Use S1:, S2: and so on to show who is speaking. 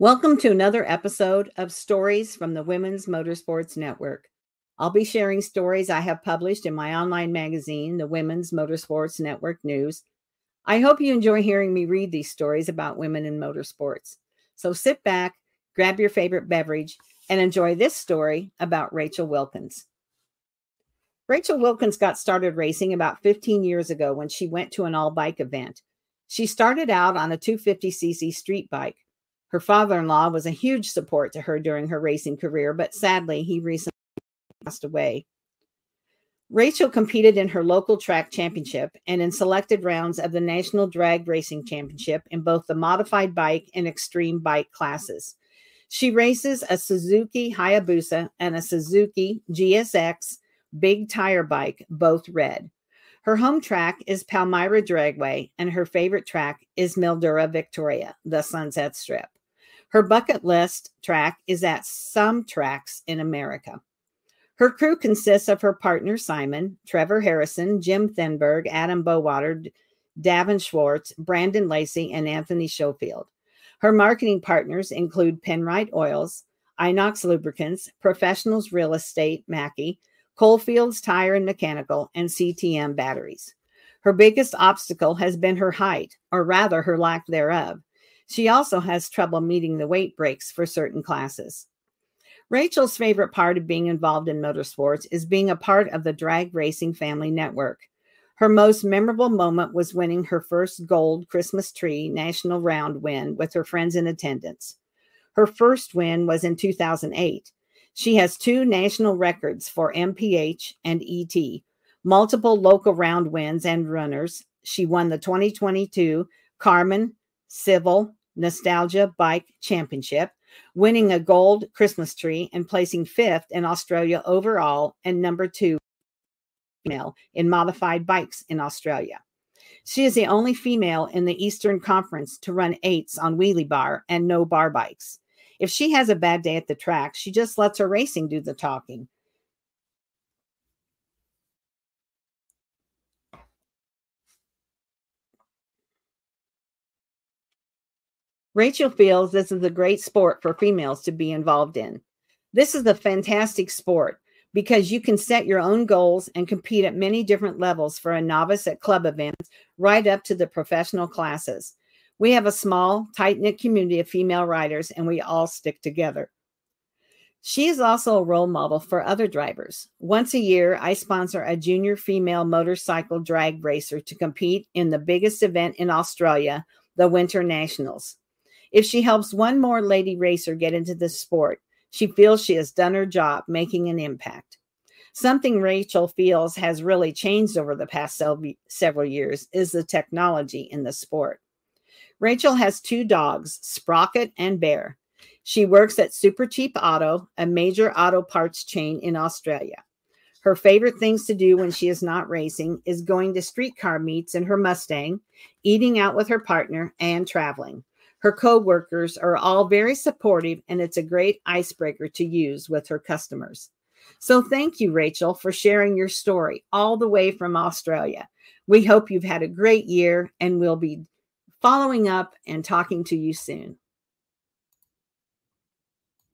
S1: Welcome to another episode of Stories from the Women's Motorsports Network. I'll be sharing stories I have published in my online magazine, the Women's Motorsports Network News. I hope you enjoy hearing me read these stories about women in motorsports. So sit back, grab your favorite beverage, and enjoy this story about Rachel Wilkins. Rachel Wilkins got started racing about 15 years ago when she went to an all-bike event. She started out on a 250cc street bike. Her father-in-law was a huge support to her during her racing career, but sadly, he recently passed away. Rachel competed in her local track championship and in selected rounds of the National Drag Racing Championship in both the modified bike and extreme bike classes. She races a Suzuki Hayabusa and a Suzuki GSX big tire bike, both red. Her home track is Palmyra Dragway, and her favorite track is Mildura Victoria, the Sunset Strip. Her bucket list track is at some tracks in America. Her crew consists of her partner Simon, Trevor Harrison, Jim Thenberg, Adam Bowater, Davin Schwartz, Brandon Lacey, and Anthony Schofield. Her marketing partners include Penrite Oils, Inox Lubricants, Professionals Real Estate, Mackey, Coalfields Tire and Mechanical, and CTM Batteries. Her biggest obstacle has been her height, or rather her lack thereof. She also has trouble meeting the weight breaks for certain classes. Rachel's favorite part of being involved in motorsports is being a part of the Drag Racing Family Network. Her most memorable moment was winning her first gold Christmas tree national round win with her friends in attendance. Her first win was in 2008. She has 2 national records for MPH and ET, multiple local round wins and runners. She won the 2022 Carmen Civil Nostalgia Bike Championship, winning a gold Christmas tree and placing 5th in Australia overall and number 2 female in modified bikes in Australia. She is the only female in the Eastern Conference to run 8s on wheelie bar and no bar bikes. If she has a bad day at the track, she just lets her racing do the talking. Rachel feels this is a great sport for females to be involved in. This is a fantastic sport because you can set your own goals and compete at many different levels for a novice at club events right up to the professional classes. We have a small, tight-knit community of female riders, and we all stick together. She is also a role model for other drivers. Once a year, I sponsor a junior female motorcycle drag racer to compete in the biggest event in Australia, the Winter Nationals. If she helps one more lady racer get into this sport, she feels she has done her job, making an impact. Something Rachel feels has really changed over the past several years is the technology in the sport. Rachel has 2 dogs, Sprocket and Bear. She works at Super Cheap Auto, a major auto parts chain in Australia. Her favorite things to do when she is not racing is going to streetcar meets in her Mustang, eating out with her partner, and traveling. Her co-workers are all very supportive, and it's a great icebreaker to use with her customers. So thank you, Rachel, for sharing your story all the way from Australia. We hope you've had a great year, and we'll be following up and talking to you soon.